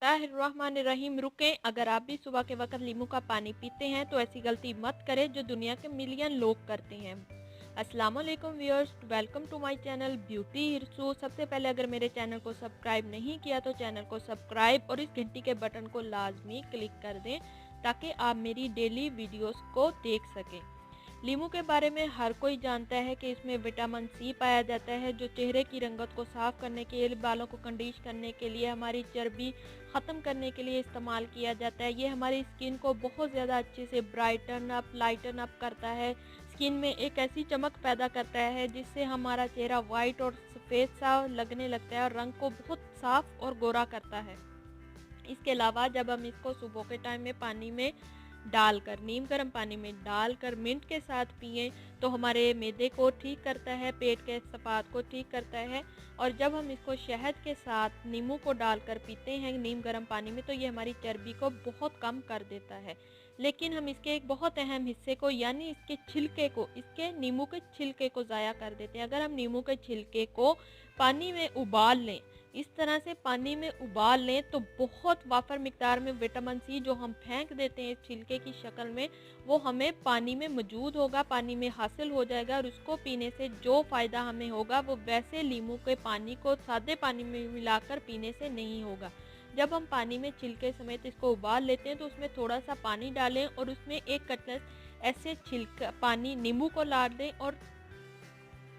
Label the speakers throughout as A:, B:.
A: बिस्मिल्लाहिर्रहमानिर्रहीम। रुकें, अगर आप भी सुबह के वक्त नींबू का पानी पीते हैं तो ऐसी गलती मत करें जो दुनिया के मिलियन लोग करते हैं। अस्सलाम वालेकुम viewers, welcome to my channel beauty हिरसू। सबसे पहले अगर मेरे चैनल को सब्सक्राइब नहीं किया तो चैनल को सब्सक्राइब और इस घंटी के बटन को लाजमी क्लिक कर दें ताकि आप मेरी डेली वीडियोस को देख सकें। नींबू के बारे में हर कोई जानता है कि इसमें विटामिन सी पाया जाता है जो चेहरे की रंगत को साफ करने के लिए, बालों को कंडीश करने के लिए, हमारी चर्बी ख़त्म करने के लिए इस्तेमाल किया जाता है। ये हमारी स्किन को बहुत ज़्यादा अच्छे से ब्राइटन अप, लाइटन अप करता है। स्किन में एक ऐसी चमक पैदा करता है जिससे हमारा चेहरा वाइट और सफ़ेद सा लगने लगता है और रंग को बहुत साफ और गोरा करता है। इसके अलावा जब हम इसको सुबह के टाइम में पानी में डालकर, नीम गर्म पानी में डालकर मिंट के साथ पिएं तो हमारे मैदे को ठीक करता है, पेट के सपाट को ठीक करता है। और जब हम इसको शहद के साथ नींबू को डालकर पीते हैं नीम गर्म पानी में तो ये हमारी चर्बी को बहुत कम कर देता है। लेकिन हम इसके एक बहुत अहम हिस्से को यानी इसके छिलके को, इसके नींबू के छिलके को ज़ाया कर देते हैं। अगर हम नींबू के छिलके को पानी में उबाल लें, इस तरह से पानी में उबाल लें तो बहुत वाफर मिकदार में विटामिन सी जो हम फेंक देते हैं इस छिलके की शक्ल में, वो हमें पानी में मौजूद होगा, पानी में हासिल हो जाएगा। और उसको पीने से जो फ़ायदा हमें होगा वो वैसे नींबू के पानी को सादे पानी में मिलाकर पीने से नहीं होगा। जब हम पानी में छिलके समेत इसको उबाल लेते हैं तो उसमें थोड़ा सा पानी डालें और उसमें एक कटलस ऐसे छिलका पानी नींबू को लार दें और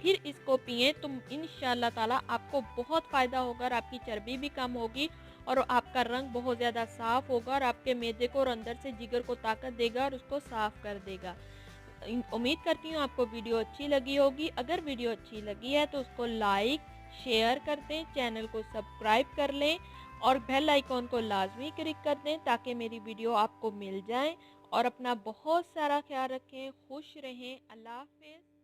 A: फिर इसको पिएं तो इंशाअल्लाह ताला आपको बहुत फ़ायदा होगा और आपकी चर्बी भी कम होगी और आपका रंग बहुत ज़्यादा साफ़ होगा और आपके मैदे को और अंदर से जिगर को ताकत देगा और उसको साफ़ कर देगा। उम्मीद करती हूँ आपको वीडियो अच्छी लगी होगी। अगर वीडियो अच्छी लगी है तो उसको लाइक शेयर कर दें, चैनल को सब्सक्राइब कर लें और बेल आइकॉन को लाजमी क्लिक कर दें ताकि मेरी वीडियो आपको मिल जाए। और अपना बहुत सारा ख्याल रखें, खुश रहें। अल्लाह हाफ़िज़।